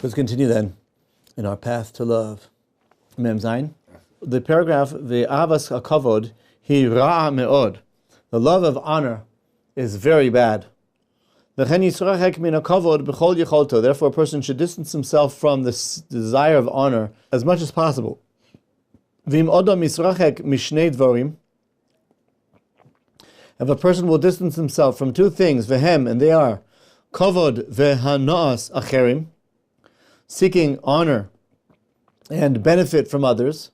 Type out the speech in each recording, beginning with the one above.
Let's continue then in our path to love. Mem Zayin. The paragraph, Ve'avas hakavod hi ra'a me'od. The love of honor is very bad. Therefore, a person should distance himself from the desire of honor as much as possible. If a person will distance himself from two things, vehem, and they are kavod vehana'as acherim, seeking honor and benefit from others,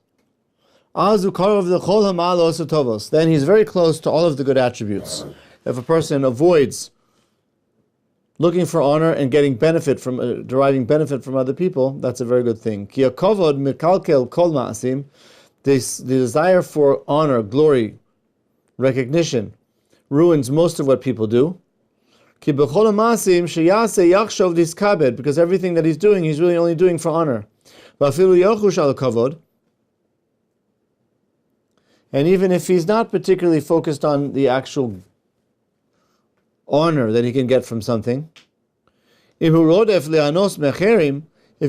then he's very close to all of the good attributes. If a person avoids looking for honor and getting benefit from deriving benefit from other people, that's a very good thing. The desire for honor, glory, recognition ruins most of what people do. Because everything that he's doing, he's really only doing for honor. And even if he's not particularly focused on the actual honor that he can get from something, if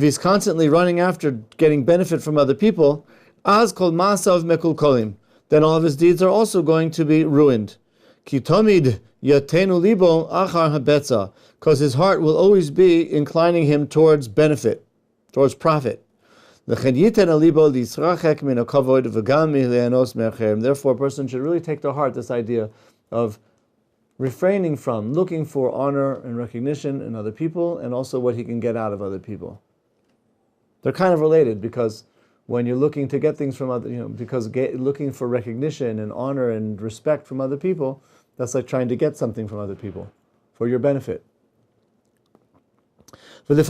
he's constantly running after getting benefit from other people, then all of his deeds are also going to be ruined. Because his heart will always be inclining him towards benefit, towards profit. Therefore, a person should really take to heart this idea of refraining from looking for honor and recognition in other people, and also what he can get out of other people. They're kind of related, because when you're looking to get things from other, looking for recognition and honor and respect from other people, that's like trying to get something from other people for your benefit. However,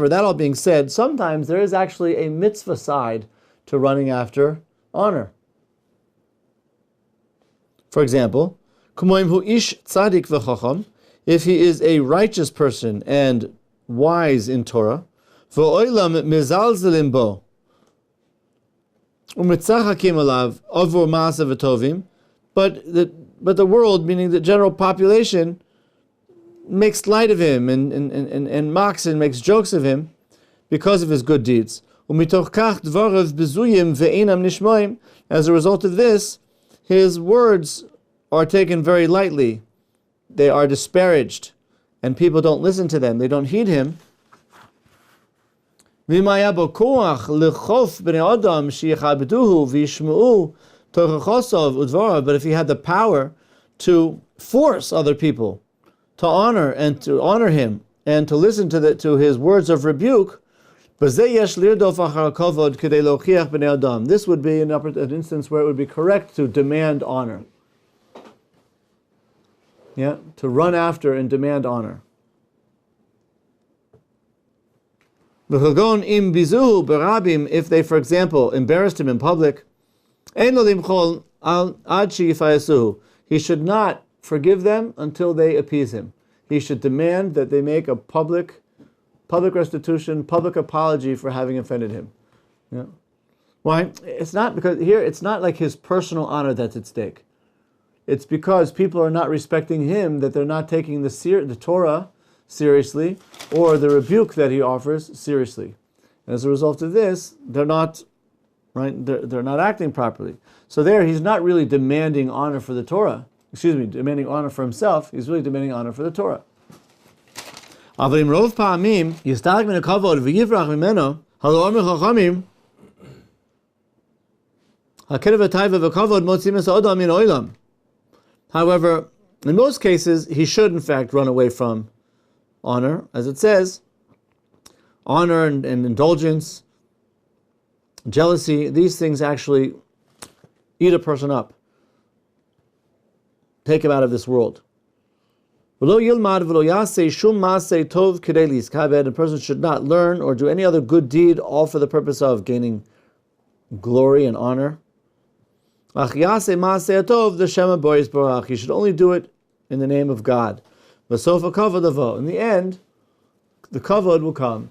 that all being said, sometimes there is actually a mitzvah side to running after honor. For example, if he is a righteous person and wise in Torah, but the world, meaning the general population, makes light of him and mocks and makes jokes of him because of his good deeds. As a result of this, his words are taken very lightly. They are disparaged, and people don't listen to them. They don't heed him. But if he had the power to force other people to honor him and to listen to his words of rebuke, this would be an instance where it would be correct to demand honor. Yeah, to run after and demand honor. If they, for example, embarrassed him in public, he should not forgive them until they appease him. He should demand that they make a public restitution, public apology for having offended him. Yeah. Why? It's not because here it's not like his personal honor that's at stake. It's because people are not respecting him, that they're not taking the Torah seriously, or the rebuke that he offers seriously. And as a result of this, they're not acting properly. So there, he's not really demanding honor for the Torah. Demanding honor for himself. He's really demanding honor for the Torah. However, in most cases, he should in fact run away from honor, as it says, honor and indulgence, jealousy, these things actually eat a person up, take him out of this world. A person should not learn or do any other good deed, all for the purpose of gaining glory and honor. He should only do it in the name of God. In the end, the kavod will come.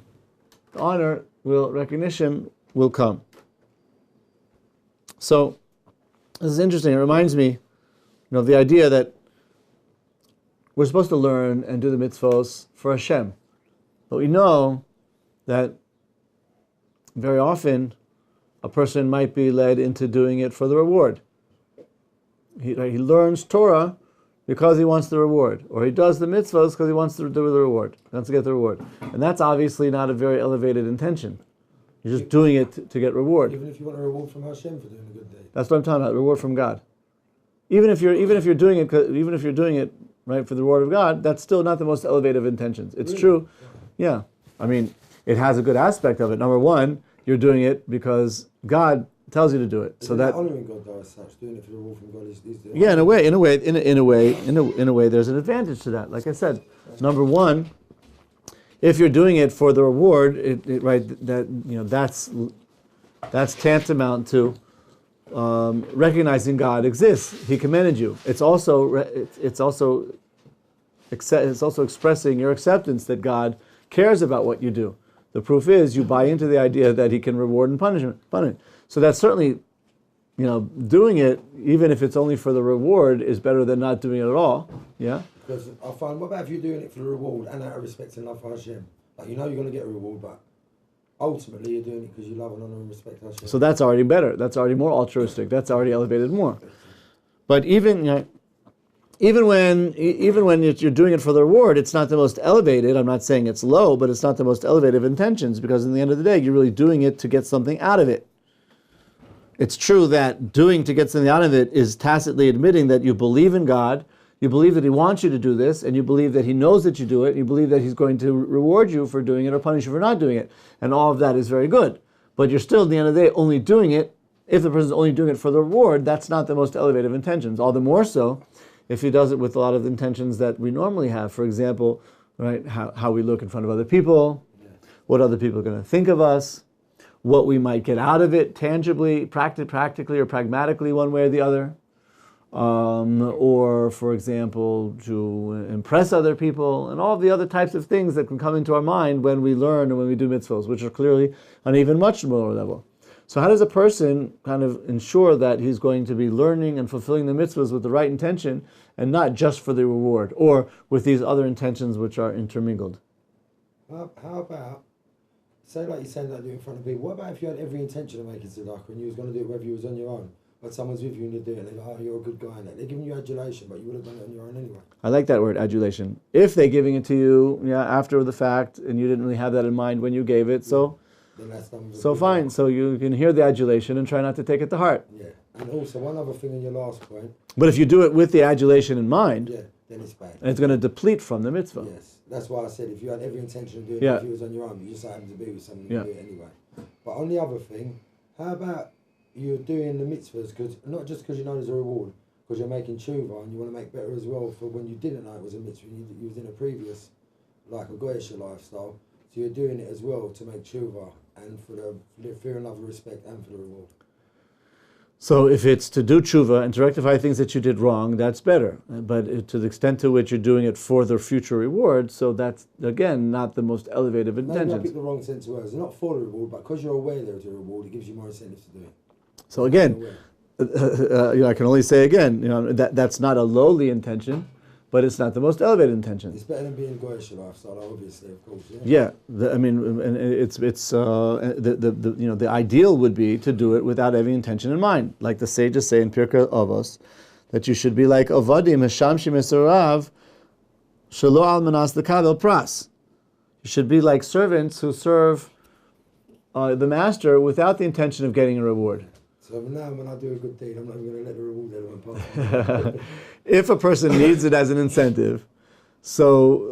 The honor, recognition will come. So, this is interesting. It reminds me, of the idea that we're supposed to learn and do the mitzvos for Hashem. But we know that very often a person might be led into doing it for the reward. He learns Torah because he wants the reward, or he does the mitzvahs because he wants to do the reward, he wants to get the reward. And that's obviously not a very elevated intention. You're just doing it to get reward. Even if you want a reward from Hashem for doing a good deed. That's what I'm talking about, reward from God. Even if you're doing it right for the reward of God, that's still not the most elevated of intentions. It's true, yeah. I mean, it has a good aspect of it. Number one, you're doing it because God tells you to do it. So that honoring God though, as such, doing it for the reward from God is yeah, in a way, there's an advantage to that. Like I said, number one, if you're doing it for the reward, that's tantamount to recognizing God exists. He commended you. It's also expressing your acceptance that God cares about what you do. The proof is you buy into the idea that He can reward and punish. So that's certainly, doing it, even if it's only for the reward, is better than not doing it at all. Yeah. Because I find, what about if you're doing it for the reward and out of respect and love for Hashem? Like, you're going to get a reward, but ultimately you're doing it because you love and honor and respect Hashem. So that's already better. That's already more altruistic. That's already elevated more. But even when you're doing it for the reward, it's not the most elevated. I'm not saying it's low, but it's not the most elevated of intentions, because in the end of the day, you're really doing it to get something out of it. It's true that doing to get something out of it is tacitly admitting that you believe in God, you believe that He wants you to do this, and you believe that He knows that you do it, and you believe that He's going to reward you for doing it or punish you for not doing it. And all of that is very good. But you're still, at the end of the day, only doing it. If the person's only doing it for the reward, that's not the most elevated of intentions. All the more so if he does it with a lot of intentions that we normally have. For example, right, how we look in front of other people, what other people are going to think of us, what we might get out of it tangibly, practically or pragmatically, one way or the other. Or, for example, to impress other people, and all of the other types of things that can come into our mind when we learn and when we do mitzvahs, which are clearly on an even much lower level. So how does a person kind of ensure that he's going to be learning and fulfilling the mitzvahs with the right intention and not just for the reward, or with these other intentions which are intermingled? How about, say like you're saying that do it in front of people, what about if you had every intention of making tzedakah and you was going to do it whether you was on your own? But someone's with you and you're doing it, they go, oh, you're a good guy, and they're giving you adulation, but you would have done it on your own anyway. I like that word, adulation. If they're giving it to you after the fact, and you didn't really have that in mind when you gave it, so fine. So you can hear the adulation and try not to take it to heart. Yeah, and also one other thing in your last point. But if you do it with the adulation in mind, then it's bad. And it's going to deplete from the mitzvah. Yes, that's why I said if you had every intention of doing it, if you was on your own, you just happened to be with someone, you do it anyway. But on the other thing, how about you're doing the mitzvahs, not just because you know there's a reward, because you're making tshuva and you want to make better as well for when you didn't know it was a mitzvah, you was in a previous, like a goyish lifestyle, so you're doing it as well to make tshuva and for the fear and love and respect and for the reward. So if it's to do tshuva and to rectify things that you did wrong, that's better. But to the extent to which you're doing it for the future reward, so that's, again, not the most elevated of intentions. Maybe I pick the wrong sense of words. They're not for the reward, but because you're aware there's a reward, it gives you more incentive to do it. So again, I can only say again, that's not a lowly intention, but it's not the most elevated intention. It's better than being goyish lifestyle, obviously, of course. The ideal would be to do it without every intention in mind, like the sages say in Pirkei Avos, that you should be like avadim hashamshim esarav shelo al manas lekabel pras. You should be like servants who serve the master without the intention of getting a reward. So now when I do a good deed, I'm not even going to let the reward anyone pass. If a person needs it as an incentive, so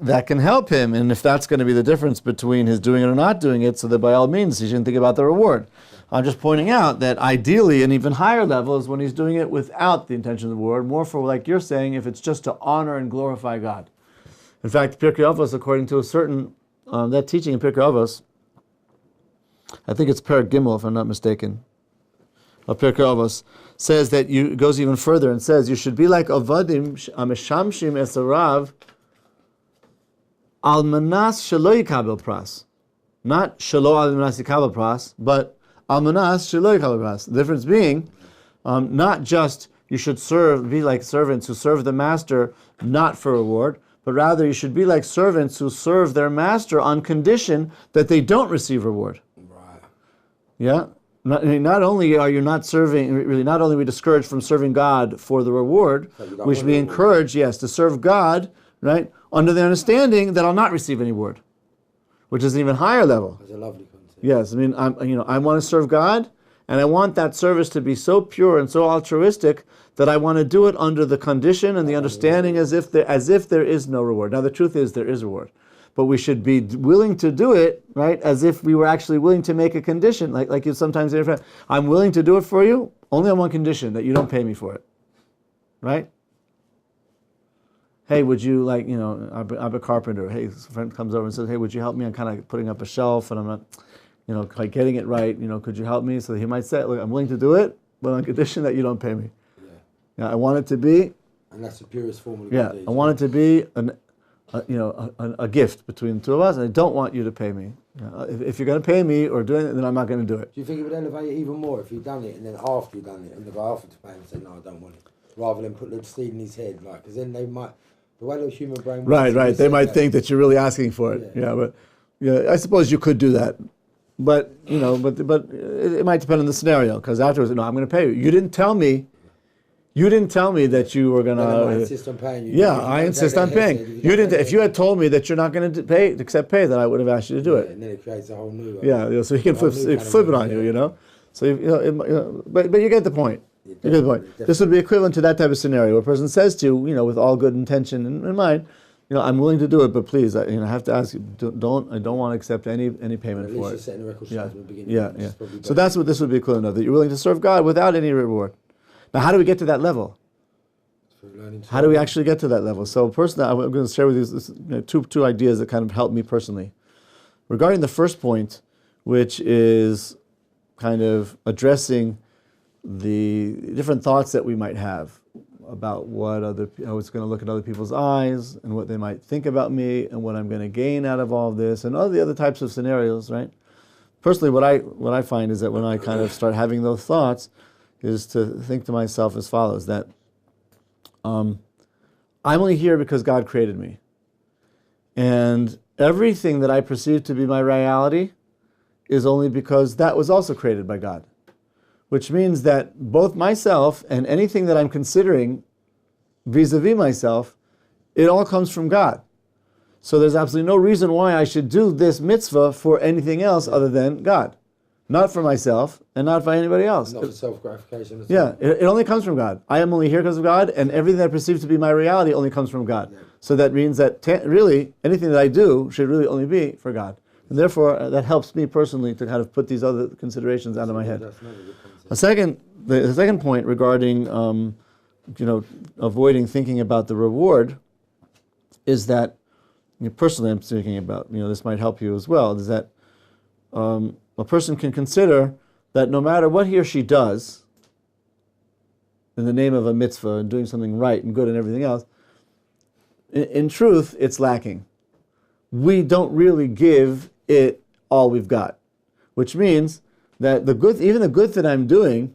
that can help him. And if that's going to be the difference between his doing it or not doing it, so that by all means he shouldn't think about the reward. I'm just pointing out that ideally an even higher level is when he's doing it without the intention of the reward, more for, like you're saying, if it's just to honor and glorify God. In fact, Pirkei Avos, according to a certain, that teaching in Pirkei Avos, I think it's Perek Gimel, if I'm not mistaken, of Pirkei Avos, says that it goes even further and says you should be like avadim ameshamshim esarav al manas shelo yikabel pras, not shelo al manas yikabel pras, but al manas shelo yikabel pras. The difference being, not just you should be like servants who serve the master not for reward, but rather you should be like servants who serve their master on condition that they don't receive reward. Right. Yeah? Not only are you not serving, really, not only are we discouraged from serving God for the reward, we should be encouraged, yes, to serve God, right, under the understanding that I'll not receive any reward, which is an even higher level. That's a lovely concept. Yes, I mean, I want to serve God, and I want that service to be so pure and so altruistic that I want to do it under the condition and the understanding as if there is no reward. Now, the truth is there is a reward, but we should be willing to do it, right, as if we were actually willing to make a condition. Like you sometimes say to your friend, I'm willing to do it for you, only on one condition, that you don't pay me for it. Right? Hey, would you I'm a carpenter. Hey, a friend comes over and says, hey, would you help me? I'm kind of putting up a shelf and I'm not, quite getting it right. Could you help me? So he might say, look, I'm willing to do it, but on condition that you don't pay me. Yeah, I want it to be. And that's the purest form of I want it to be a gift between the two of us, and I don't want you to pay me. If you're going to pay me or do it, then I'm not going to do it. Do you think it would elevate it even more if he'd done it and then after he'd done it and the guy offered to pay him and said, no, I don't want it, rather than put the seed in his head, because then they might, the way the human brain works. Right. They might think that you're really asking for it. But I suppose you could do that. But but it might depend on the scenario, because afterwards, no, I'm going to pay you. You didn't tell me that you were going to. I insist on paying you. Yeah, I insist on paying. You didn't. If you had told me that you're not going to accept pay, then I would have asked you to do it. And then it creates a whole new. So he can flip it on you. So but you get the point. You get the point. Definitely. This would be equivalent to that type of scenario where a person says to you, with all good intention in mind, I'm willing to do it, but please, I have to ask you, I don't want to accept any payment for it. You're setting the record straight from the beginning. Yeah. So that's what this would be equivalent of, that you're willing to serve God without any reward. Now, how do we get to that level? How do we actually get to that level? So personally, I'm going to share with you two ideas that kind of helped me personally. Regarding the first point, which is kind of addressing the different thoughts that we might have about how it's going to look at other people's eyes and what they might think about me and what I'm going to gain out of all of this and all the other types of scenarios, right? Personally, what I find is that when I kind of start having those thoughts is to think to myself as follows, that I'm only here because God created me. And everything that I perceive to be my reality is only because that was also created by God. Which means that both myself and anything that I'm considering vis-a-vis myself, it all comes from God. So there's absolutely no reason why I should do this mitzvah for anything else other than God. Not for myself and not for anybody else. Not for self-gratification. It only comes from God. I am only here because of God, and everything that I perceive to be my reality only comes from God. Yeah. So that means that really anything that I do should really only be for God. And therefore, that helps me personally to kind of put these other considerations out of my head. The second point regarding, avoiding thinking about the reward is that, personally I'm thinking about, this might help you as well, is that a person can consider that no matter what he or she does in the name of a mitzvah and doing something right and good and everything else, in truth, it's lacking. We don't really give it all we've got, which means that even the good that I'm doing,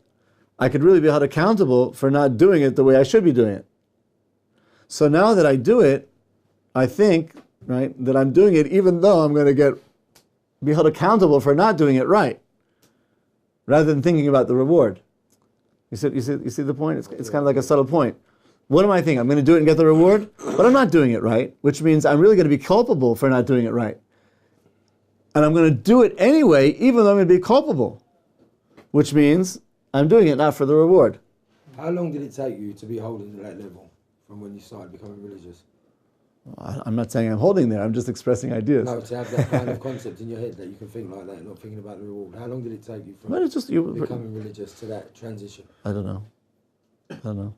I could really be held accountable for not doing it the way I should be doing it. So now that I do it, I think, right, that I'm doing it even though I'm going to be held accountable for not doing it right, rather than thinking about the reward. You see the point? It's kind of like a subtle point. What am I thinking? I'm going to do it and get the reward, but I'm not doing it right, which means I'm really going to be culpable for not doing it right. And I'm going to do it anyway, even though I'm going to be culpable, which means I'm doing it not for the reward. How long did it take you to be holding to that level from when you started becoming religious? I'm not saying I'm holding there, I'm just expressing ideas. No, to have that kind of concept in your head that you can think like that, not thinking about the reward. How long did it take you from becoming religious to that transition? I don't know.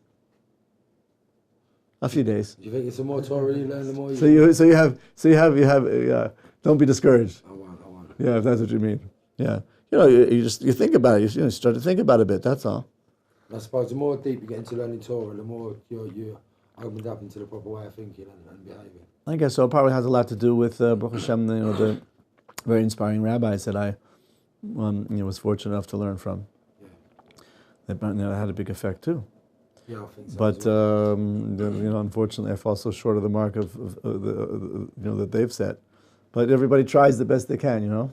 A few days. Do you think it's the more Torah you learn, the more you... So you have. Don't be discouraged. I won't. Yeah, if that's what you mean. Yeah, you think about it. You start to think about it a bit. That's all. I suppose the more deep you get into learning Torah, the more you're opened up into the proper way of thinking and behaving. I guess so. It probably has a lot to do with Baruch Hashem, the very inspiring rabbis that I was fortunate enough to learn from. Yeah. That had a big effect too. Yeah, I think so. But unfortunately, I fall so short of the mark of that they've set. But everybody tries the best they can,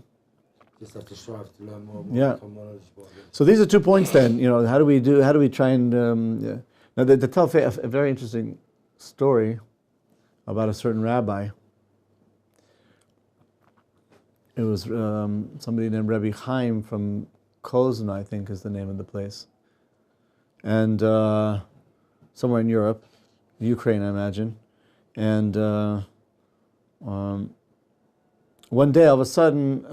Just have to strive to learn more. Become more knowledgeable. So these are 2 points. Then, how do we try and now they tell a very interesting story about a certain rabbi. It was somebody named Rabbi Chaim from Kozna, I think is the name of the place, and somewhere in Europe, Ukraine, I imagine. And one day, all of a sudden,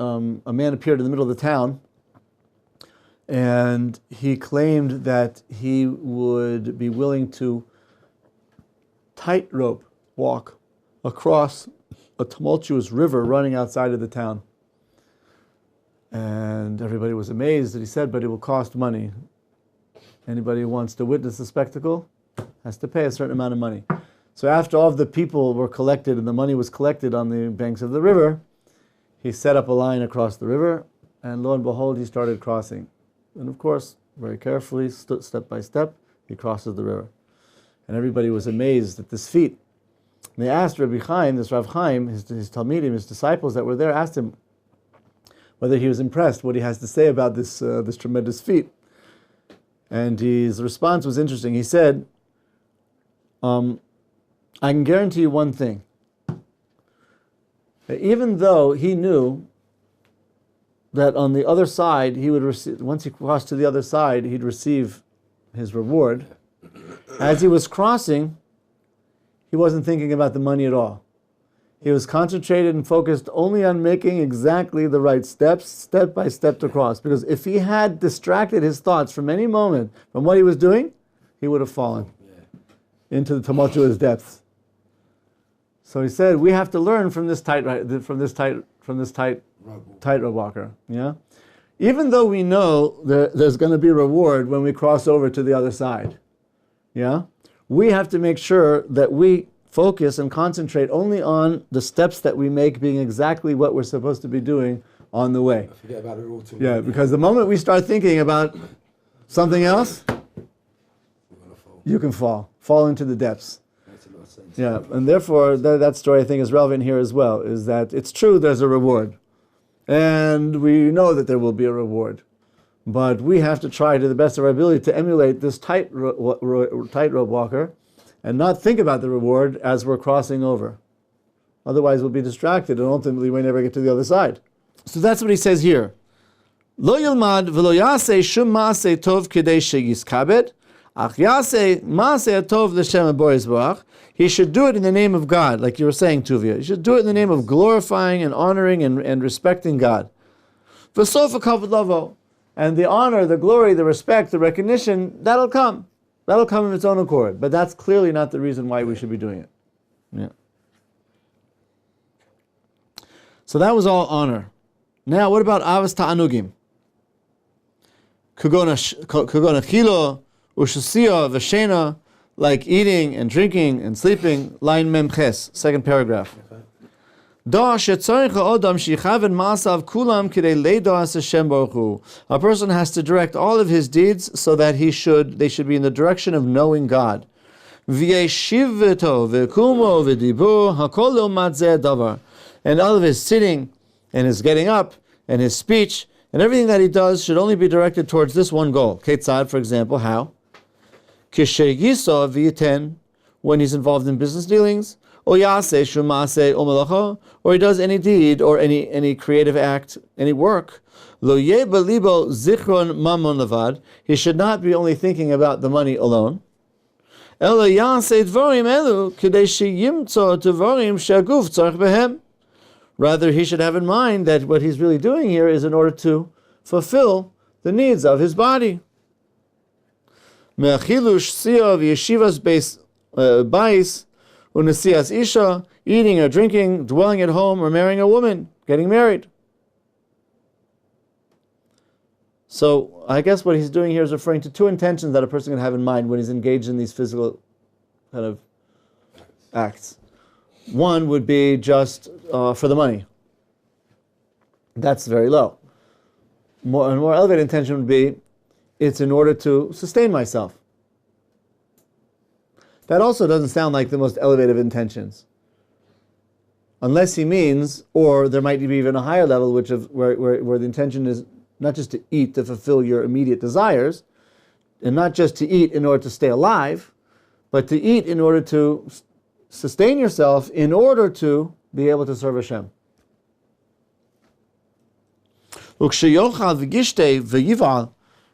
a man appeared in the middle of the town, and he claimed that he would be willing to tightrope walk across a tumultuous river running outside of the town. And everybody was amazed that he said, but it will cost money. Anybody who wants to witness the spectacle has to pay a certain amount of money. So after all of the people were collected and the money was collected on the banks of the river, he set up a line across the river, and lo and behold, he started crossing. And of course, very carefully, step by step, he crosses the river. And everybody was amazed at this feat. And they asked Rabbi Chaim, this Rav Chaim, his Talmidim, his disciples that were there, asked him whether he was impressed, what he has to say about this tremendous feat. And his response was interesting. He said, I can guarantee you one thing. Even though he knew that on the other side, he would receive, once he crossed to the other side, he'd receive his reward, as he was crossing, he wasn't thinking about the money at all. He was concentrated and focused only on making exactly the right steps, step by step to cross. Because if he had distracted his thoughts from any moment from what he was doing, he would have fallen into the tumultuous depths. So he said, we have to learn from this tightrope walker. Yeah, even though we know there's going to be reward when we cross over to the other side. Yeah, we have to make sure that we focus and concentrate only on the steps that we make being exactly what we're supposed to be doing on the way. Forget about it all too. Yeah, because the moment we start thinking about something else, you can fall into the depths. Makes a lot of sense. Yeah, and therefore that story I think is relevant here as well, is that it's true there's a reward. And we know that there will be a reward. But we have to try to the best of our ability to emulate this tightrope walker and not think about the reward as we're crossing over. Otherwise we'll be distracted and ultimately we never get to the other side. So that's what he says here. Lo yilmad v'lo yaseh shum ma'aseh tov k'dei sheyiskabed, ach yaseh ma'aseh tov l'shem haboris barach. He should do it in the name of God, like you were saying, Tuvia. He should do it in the name of glorifying and honoring and respecting God. V'sof ha'kavod lavo. And the honor, the glory, the respect, the recognition, that'll come. That'll come of its own accord. But that's clearly not the reason why we should be doing it. Yeah. So that was all honor. Now, what about avas ta'anugim? Kugona chilo, ushasiya, v'shena, like eating and drinking and sleeping. Line mem ches, second paragraph. A person has to direct all of his deeds so that they should be in the direction of knowing God. And all of his sitting and his getting up and his speech and everything that he does should only be directed towards this one goal. Ketzad, for example, how? When he's involved in business dealings, or he does any deed or any creative act, any work. He should not be only thinking about the money alone. Rather, he should have in mind that what he's really doing here is in order to fulfill the needs of his body. Unasias isha, eating or drinking, dwelling at home, or marrying a woman, getting married. So I guess what he's doing here is referring to two intentions that a person can have in mind when he's engaged in these physical kind of acts. One would be just for the money. That's very low. A more elevated intention would be, it's in order to sustain myself. That also doesn't sound like the most elevated intentions. Unless he means, or there might be even a higher level, where the intention is not just to eat to fulfill your immediate desires, and not just to eat in order to stay alive, but to eat in order to sustain yourself, in order to be able to serve Hashem.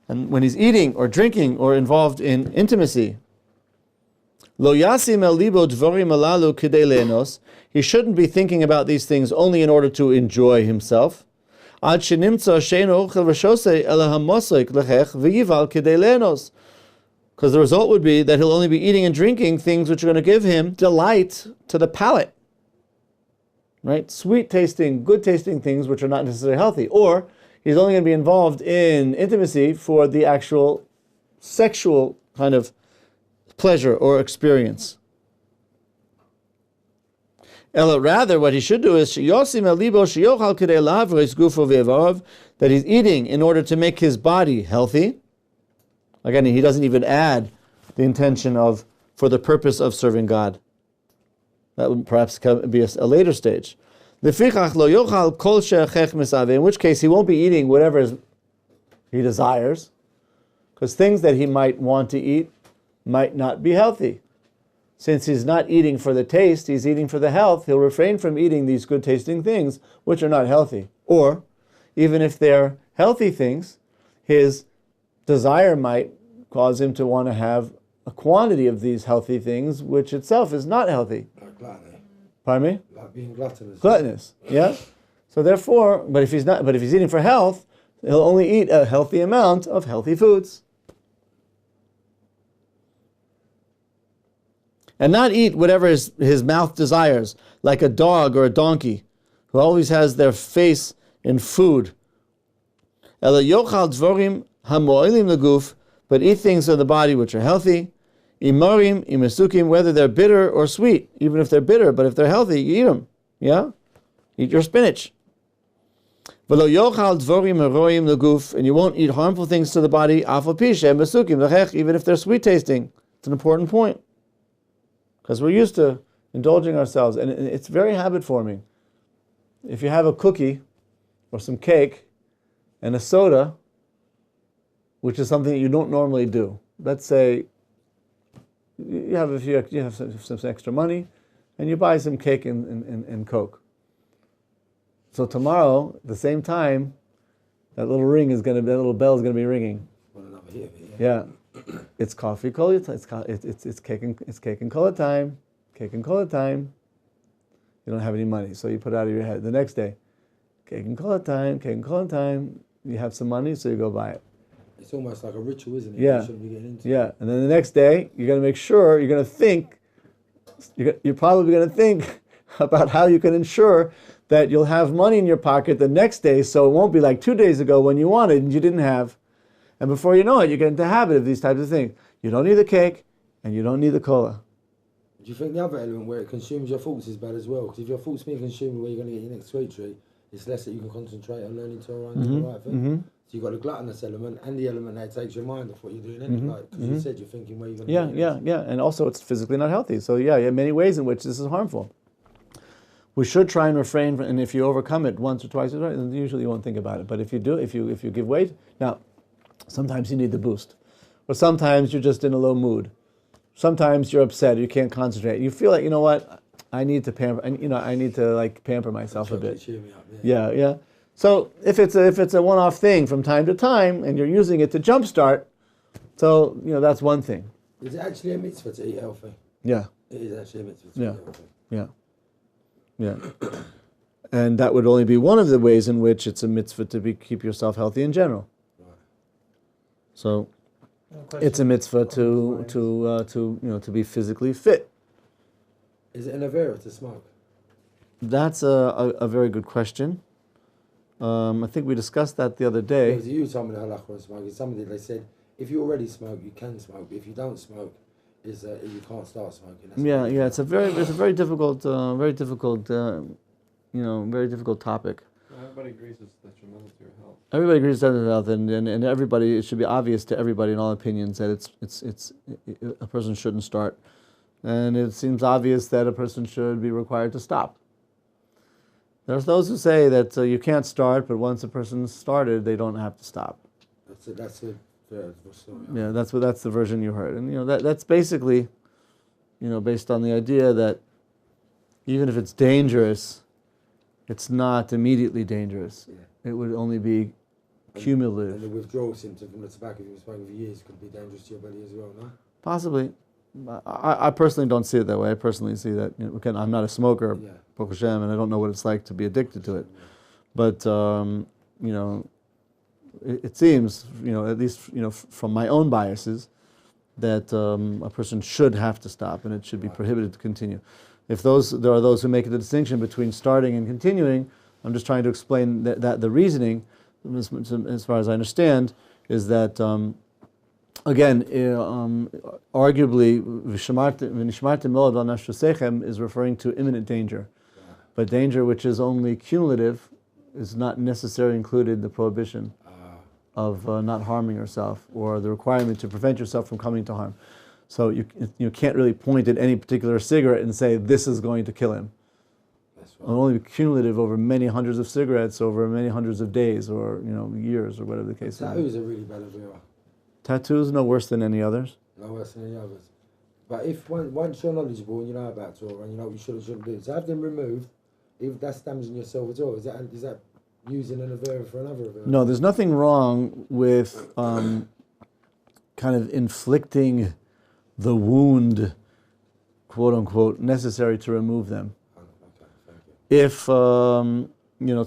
And when he's eating or drinking or involved in intimacy, he shouldn't be thinking about these things only in order to enjoy himself. Because the result would be that he'll only be eating and drinking things which are going to give him delight to the palate. Right? Sweet tasting, good tasting things which are not necessarily healthy. Or he's only going to be involved in intimacy for the actual sexual kind of pleasure or experience. Rather, what he should do is that he's eating in order to make his body healthy. Again, he doesn't even add the intention of for the purpose of serving God. That would perhaps be a later stage. In which case he won't be eating whatever he desires, because things that he might want to eat might not be healthy. Since he's not eating for the taste, he's eating for the health, he'll refrain from eating these good tasting things which are not healthy. Or, even if they're healthy things, his desire might cause him to want to have a quantity of these healthy things, which itself is not healthy. Like gluttony. Pardon me? Like being gluttonous. Gluttonous, yeah. So therefore, but if he's eating for health, he'll only eat a healthy amount of healthy foods. And not eat whatever his mouth desires, like a dog or a donkey, who always has their face in food. But eat things of the body which are healthy. Imarim, imasukim, whether they're bitter or sweet. Even if they're bitter, but if they're healthy, you eat them. Yeah? Eat your spinach. And you won't eat harmful things to the body, even if they're sweet tasting. It's an important point. Because we're used to indulging ourselves, and it's very habit forming. If you have a cookie or some cake and a soda, which is something that you don't normally do. Let's say you have some extra money, and you buy some cake and Coke. So tomorrow, at the same time, that little bell is going to be ringing. Yeah. It's coffee cola. It's cake and cola time. Cake and cola time. You don't have any money, so you put it out of your head. The next day, cake and cola time. Cake and cola time. You have some money, so you go buy it. It's almost like a ritual, isn't it? Yeah. You shouldn't be getting into yeah. And then the next day, you're going to make sure. You're going to think. You're probably going to think about how you can ensure that you'll have money in your pocket the next day, so it won't be like 2 days ago when you wanted and you didn't have. And before you know it, you get into the habit of these types of things. You don't need the cake, and you don't need the cola. Do you think the other element where it consumes your thoughts is bad as well? Because if your thoughts being consumed where you're going to get your next sweet treat, it's less that you can concentrate on learning Torah and doing the right thing. Mm-hmm. So you've got the gluttonous element and the element that takes your mind off what you're doing anyway. Because you said you're thinking where you're going to get Yeah. And also it's physically not healthy. So many ways in which this is harmful. We should try and refrain from, and if you overcome it once or twice, usually you won't think about it. But if you do, if you give weight, now, sometimes you need the boost. Or sometimes you're just in a low mood. Sometimes you're upset, you can't concentrate. You feel like, you know what, I need to pamper myself a bit. Yeah. So if it's a one-off thing from time to time and you're using it to jumpstart, so that's one thing. Is it actually a mitzvah to eat healthy? Yeah. It is actually a mitzvah to eat healthy. Yeah. And that would only be one of the ways in which it's a mitzvah to keep yourself healthy in general. So, it's a mitzvah to be physically fit. Is it an avera to smoke? That's a very good question. I think we discussed that the other day. Because you told me the halacha on smoking. Somebody they said if you already smoke, you can smoke. But if you don't smoke, you can't start smoking. That's It's a very difficult topic. Everybody agrees it's detrimental to your health. Everybody agrees it's detrimental to health, and everybody, it should be obvious to everybody in all opinions that it's a person shouldn't start and it seems obvious that a person should be required to stop. There's those who say that you can't start, but once a person's started, they don't have to stop. That's it. Yeah, that's the version you heard, and that's basically, based on the idea that even if it's dangerous, it's not immediately dangerous. Yeah. It would only be cumulative. And the withdrawal symptom from the tobacco you've been smoking for years could be dangerous to your body as well, no? Possibly. I personally don't see it that way. I personally see that, again, I'm not a smoker, Baruch Hashem, and I don't know what it's like to be addicted to it. But, it seems, at least, from my own biases, that a person should have to stop and it should be prohibited to continue. If there are those who make the distinction between starting and continuing, I'm just trying to explain that the reasoning, as far as I understand, is that, again, arguably, v'nismartem מאוד על נפשותיכם is referring to imminent danger. But danger which is only cumulative is not necessarily included in the prohibition of not harming yourself, or the requirement to prevent yourself from coming to harm. So you can't really point at any particular cigarette and say, this is going to kill him. That's right. It'll only be cumulative over many hundreds of cigarettes, over many hundreds of days, or years, or whatever the case is. Tattoos are really bad as well. Tattoos, no worse than any others. No worse than any others. But if once you're knowledgeable and you know about Torah and you know what you should and shouldn't do, to have them removed, if that's damaging yourself at all, is that using an avera for another avera? No, there's nothing wrong with kind of inflicting the wound, quote unquote, necessary to remove them. Okay, thank you. If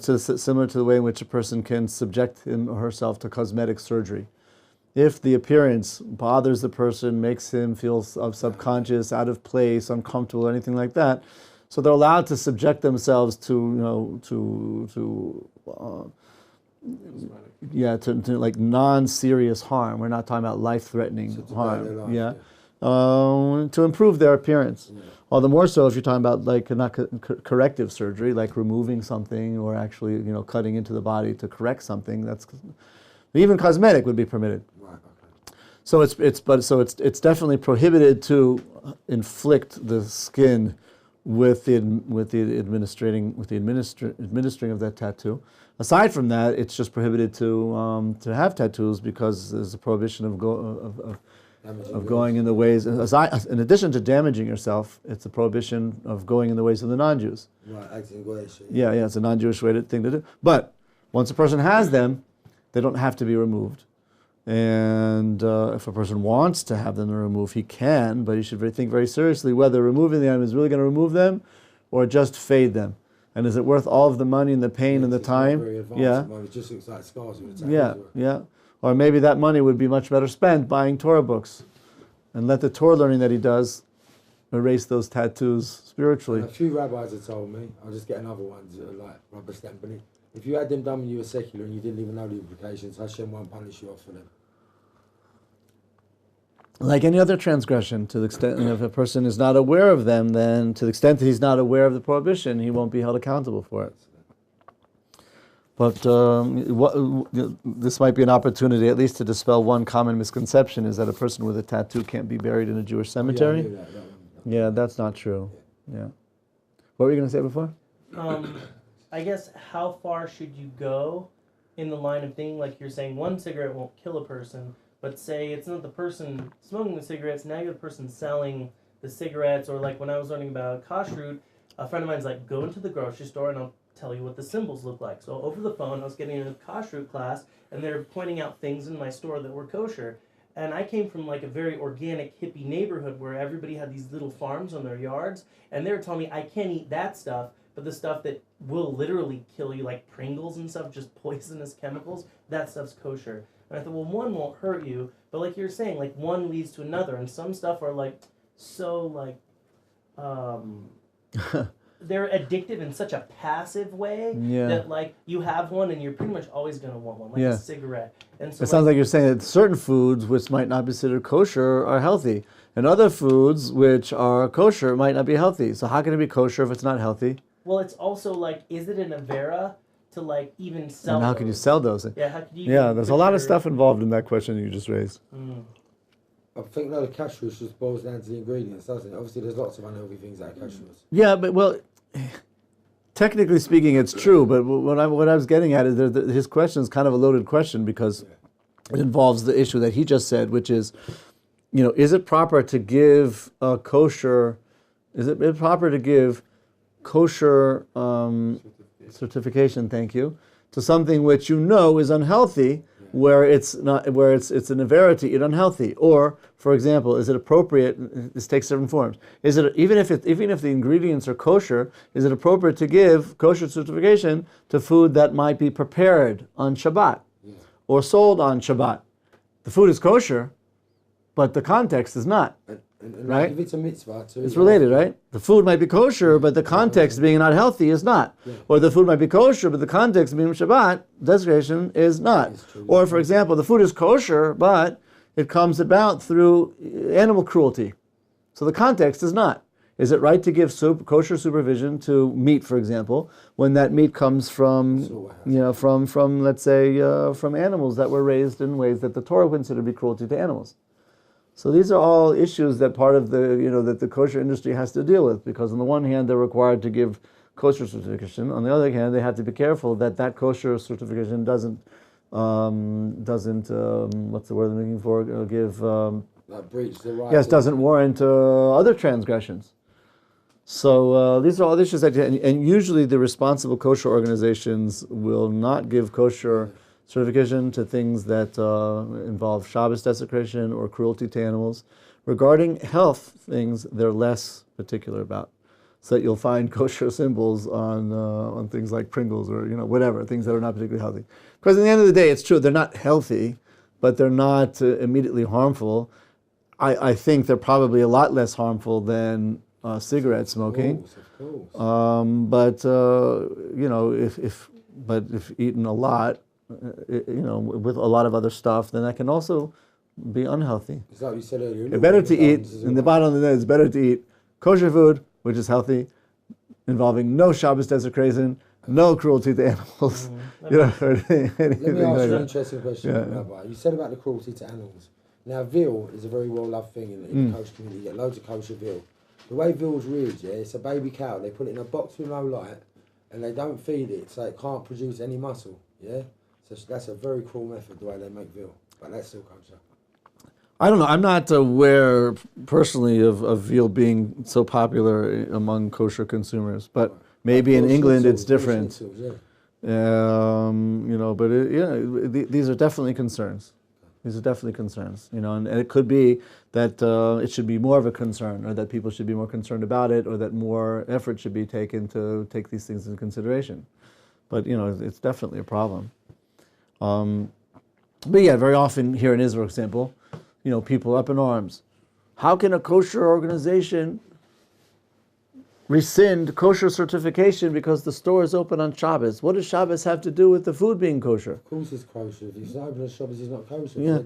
it's similar to the way in which a person can subject him or herself to cosmetic surgery. If the appearance bothers the person, makes him feel subconscious, out of place, uncomfortable, or anything like that, so they're allowed to subject themselves to like non-serious harm. We're not talking about life-threatening harm. To improve their appearance. Yeah. All the more so if you're talking about like not corrective surgery, like removing something or actually cutting into the body to correct something. That's even cosmetic would be permitted. Right. Okay. So it's definitely prohibited to inflict the skin with the administering of that tattoo. Aside from that, it's just prohibited to have tattoos because there's a prohibition of going in the ways. In addition to damaging yourself, it's a prohibition of going in the ways of the non-Jews. Right, yeah, it's a non-Jewish thing to do. But once a person has them, they don't have to be removed. And if a person wants to have them removed, he can, but he should think very seriously whether removing them is really going to remove them or just fade them. And is it worth all of the money and the pain and the time? It just looks like scars. Yeah. Or maybe that money would be much better spent buying Torah books and let the Torah learning that he does erase those tattoos spiritually. And a few rabbis have told me, I'll just get another one, like rubber stamping it. If you had them done when you were secular and you didn't even know the implications, Hashem won't punish you off for them. Like any other transgression, to the extent if a person is not aware of them, then to the extent that he's not aware of the prohibition, he won't be held accountable for it. But this might be an opportunity at least to dispel one common misconception, is that a person with a tattoo can't be buried in a Jewish cemetery. Yeah, that's not true. Yeah. What were you going to say before? I guess how far should you go in the line of thinking, like you're saying one cigarette won't kill a person, but say it's not the person smoking the cigarettes, now you're the person selling the cigarettes, or like when I was learning about kashrut, a friend of mine's like, go into the grocery store and I'll tell you what the symbols look like. So over the phone, I was getting in a kashrut class, and they're pointing out things in my store that were kosher. And I came from like a very organic hippie neighborhood where everybody had these little farms on their yards, and they were telling me I can't eat that stuff, but the stuff that will literally kill you, like Pringles and stuff, just poisonous chemicals, that stuff's kosher. And I thought, well, one won't hurt you, but like you're saying, like one leads to another, and some stuff are like so like they're addictive in such a passive way that like you have one and you're pretty much always going to want one, like a cigarette. And so it sounds like you're saying that certain foods which might not be considered kosher are healthy, and other foods which are kosher might not be healthy. So how can it be kosher if it's not healthy? Well, it's also like, is it an avera to like even sell? And how can you sell those? Yeah, how can you? Yeah, there's a lot of stuff involved in that question you just raised. I think the kashrus just boils down to the ingredients, doesn't it? Obviously, there's lots of unhealthy things out of kashrus. Yeah, but well, technically speaking, it's true. But what I was getting at is his question is kind of a loaded question because it involves the issue that he just said, which is, is it proper to give kosher? Is it proper to give kosher certification? Thank you. To something which is unhealthy, where it's not, where it's an avera to eat unhealthy, or for example, is it appropriate? This takes different forms. Is it even if the ingredients are kosher, is it appropriate to give kosher certification to food that might be prepared on Shabbat or sold on Shabbat? The food is kosher, but the context is not. And right? If it's a mitzvah, it's related, right? The food might be kosher, but the context being not healthy is not. Yeah. Or the food might be kosher, but the context being Shabbat, desecration is not. Or, for example, the food is kosher, but it comes about through animal cruelty. So the context is not. Is it right to give kosher supervision to meat, for example, when that meat comes from, from let's say, from animals that were raised in ways that the Torah would consider to be cruelty to animals? So these are all issues that part of that the kosher industry has to deal with, because on the one hand they're required to give kosher certification. On the other hand, they have to be careful that kosher certification doesn't what's the word I'm looking for? Give breach the right. Yes, doesn't warrant other transgressions. So these are all issues that, and usually the responsible kosher organizations will not give kosher certification to things that involve Shabbos desecration or cruelty to animals. Regarding health things, they're less particular about. So that you'll find kosher symbols on things like Pringles or whatever, things that are not particularly healthy. Because at the end of the day, it's true, they're not healthy, but they're not immediately harmful. I think they're probably a lot less harmful than cigarette smoking. Of course. If eaten a lot, with a lot of other stuff, then that can also be unhealthy. It's like you said earlier. It's better to eat, in the bottom of the day, it's better to eat kosher food, which is healthy, involving no Shabbos desecration, no cruelty to animals. Let me ask you an interesting question, Rabbi. You said about the cruelty to animals. Now, veal is a very well-loved thing in the kosher community. You get loads of kosher veal. The way veal's reared, it's a baby cow. They put it in a box with no light, and they don't feed it, so it can't produce any muscle, So that's a very cruel method, the way they make veal. But that's still kosher. I don't know. I'm not aware personally of veal being so popular among kosher consumers, but maybe in England it's different. These are definitely concerns. These are definitely concerns, and it could be that it should be more of a concern, or that people should be more concerned about it, or that more effort should be taken to take these things into consideration. But, it's definitely a problem. But yeah, very often here in Israel, for example, people are up in arms. How can a kosher organization rescind kosher certification because the store is open on Shabbos? What does Shabbos have to do with the food being kosher? Of course it's kosher. If it's open on Shabbos, it's not kosher. Yeah.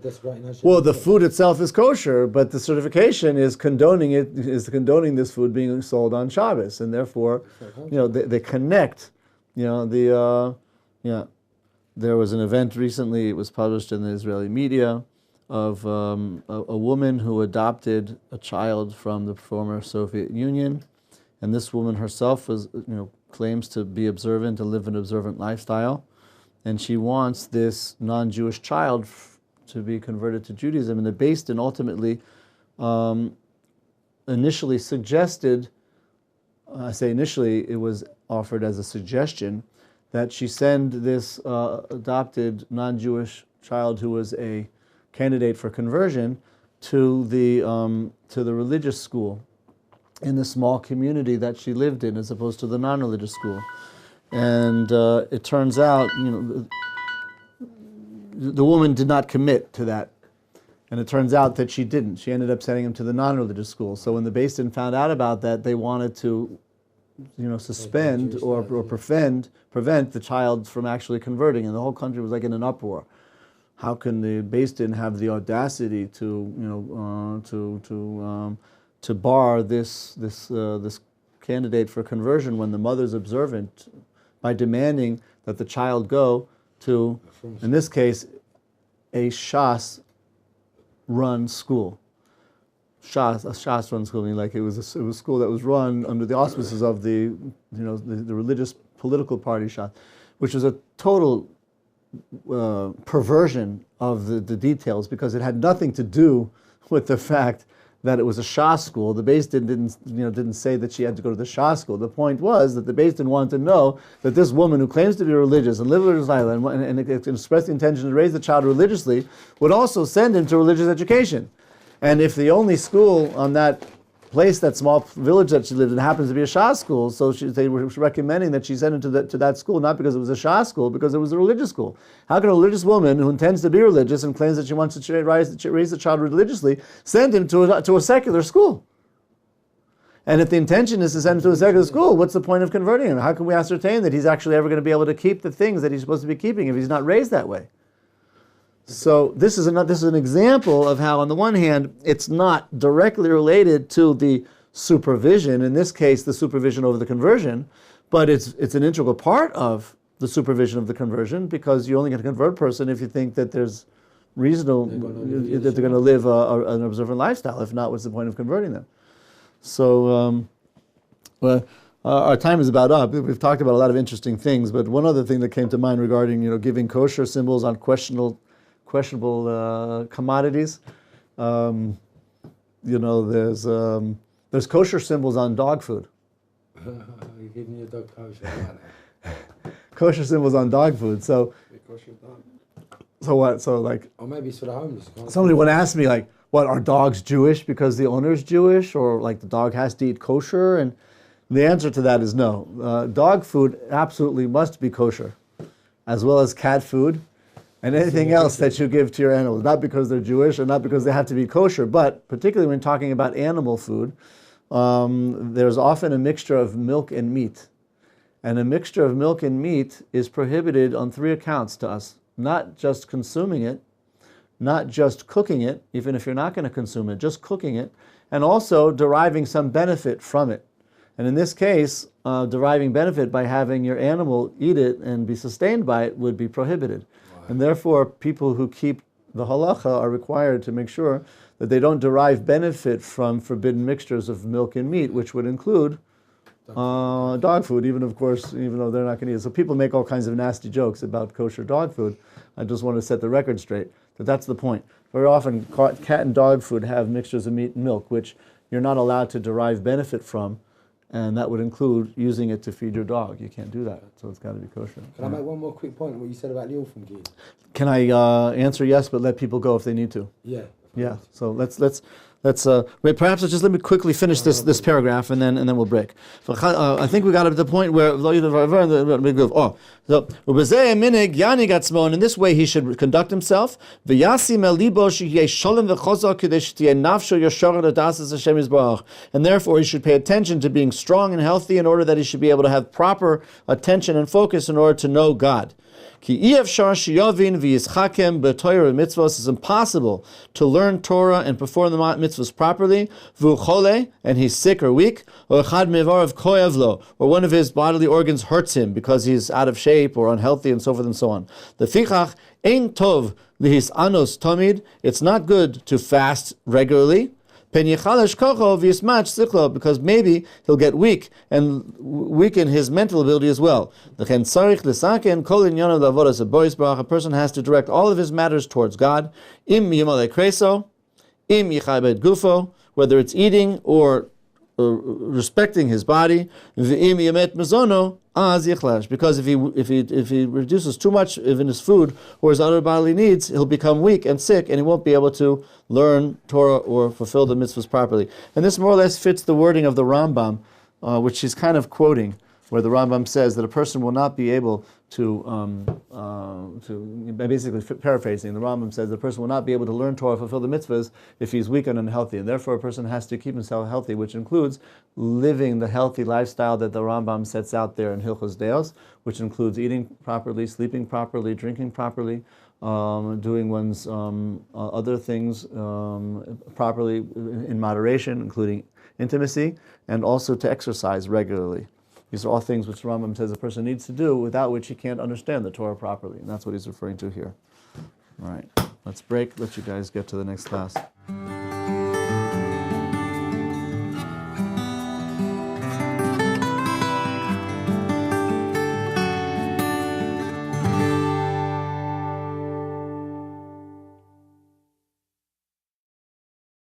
Well, the food itself is kosher, but the certification is condoning this food being sold on Shabbos, and therefore, they connect. There was an event recently, it was published in the Israeli media, of a woman who adopted a child from the former Soviet Union. And this woman herself claims to be observant and live an observant lifestyle. And she wants this non-Jewish child to be converted to Judaism. And the Beis Din ultimately initially suggested, I say initially, it was offered as a suggestion, that she send this adopted non-Jewish child who was a candidate for conversion to the religious school in the small community that she lived in, as opposed to the non-religious school. And it turns out, the woman did not commit to that. And it turns out that she didn't. She ended up sending him to the non-religious school. So when the Beis Din found out about that, they wanted to suspend or prevent the child from actually converting, and the whole country was like in an uproar. How can the Beis Din have the audacity to bar this candidate for conversion when the mother's observant, by demanding that the child go to, in this case, a Shas run school? Shas run school, like it was a school that was run under the auspices of the religious political party Shas, which was a total perversion of the details, because it had nothing to do with the fact that it was a Shas school. The Beis Din didn't say that she had to go to the Shas school. The point was that the Beis Din wanted to know that this woman who claims to be religious and live a religious life and express the intention to raise the child religiously would also send him to religious education. And if the only school on that place, that small village that she lived in, happens to be a Shas school, so they were recommending that she send him to that school, not because it was a Shas school, because it was a religious school. How can a religious woman who intends to be religious and claims that she wants to raise the child religiously send him to a secular school? And if the intention is to send him to a secular school, what's the point of converting him? How can we ascertain that he's actually ever going to be able to keep the things that he's supposed to be keeping if he's not raised that way? So this is an example of how, on the one hand, it's not directly related to the supervision, in this case the supervision over the conversion, but it's an integral part of the supervision of the conversion, because you only get to convert a person if you think that there's reasonable, that they're going to live an observant lifestyle. If not, what's the point of converting them? So our time is about up. We've talked about a lot of interesting things, but one other thing that came to mind regarding giving kosher symbols on questionable commodities. There's kosher symbols on dog food. You're giving your dog kosher. Kosher symbols on dog food. So what? So like. Or maybe it's for the homeless. Somebody would ask me like, what, are dogs Jewish because the owner's Jewish, or like the dog has to eat kosher? And the answer to that is no. Dog food absolutely must be kosher, as well as cat food and anything else that you give to your animals, not because they're Jewish or not because they have to be kosher, but particularly when talking about animal food, there's often a mixture of milk and meat. And a mixture of milk and meat is prohibited on 3 accounts to us. Not just consuming it, not just cooking it, even if you're not going to consume it, just cooking it, and also deriving some benefit from it. And in this case, deriving benefit by having your animal eat it and be sustained by it would be prohibited. And therefore, people who keep the halacha are required to make sure that they don't derive benefit from forbidden mixtures of milk and meat, which would include dog food, even though they're not going to eat it. So people make all kinds of nasty jokes about kosher dog food. I just want to set the record straight that that's the point. Very often, cat and dog food have mixtures of meat and milk, which you're not allowed to derive benefit from. And that would include using it to feed your dog. You can't do that, so it's got to be kosher. Can I make one more quick point on what you said about the orphan kids? Can I answer yes, but let people go if they need to? Yeah. Yeah. So let's wait. Perhaps let me quickly finish this paragraph and then we'll break. I think we got to the point where and in this way he should conduct himself. And therefore he should pay attention to being strong and healthy in order that he should be able to have proper attention and focus in order to know God. It's impossible to learn Torah and perform the mitzvahs properly, and he's sick or weak, or one of his bodily organs hurts him because he's out of shape or unhealthy, and so forth and so on. It's not good to fast regularly, because maybe he'll get weak and weaken his mental ability as well. A person has to direct all of his matters towards God, whether it's eating or respecting his body, because if he reduces too much in his food or his other bodily needs, he'll become weak and sick, and he won't be able to learn Torah or fulfill the mitzvahs properly. And this more or less fits the wording of the Rambam, which he's kind of quoting, where the Rambam says that a person will not be able to basically paraphrasing, the Rambam says the person will not be able to learn Torah, fulfill the mitzvahs, if he's weak and unhealthy. And therefore a person has to keep himself healthy, which includes living the healthy lifestyle that the Rambam sets out there in Hilchos Deos, which includes eating properly, sleeping properly, drinking properly, doing one's other things properly in moderation, including intimacy, and also to exercise regularly. These are all things which the Rambam says a person needs to do, without which he can't understand the Torah properly. And that's what he's referring to here. All right, let's break, let you guys get to the next class.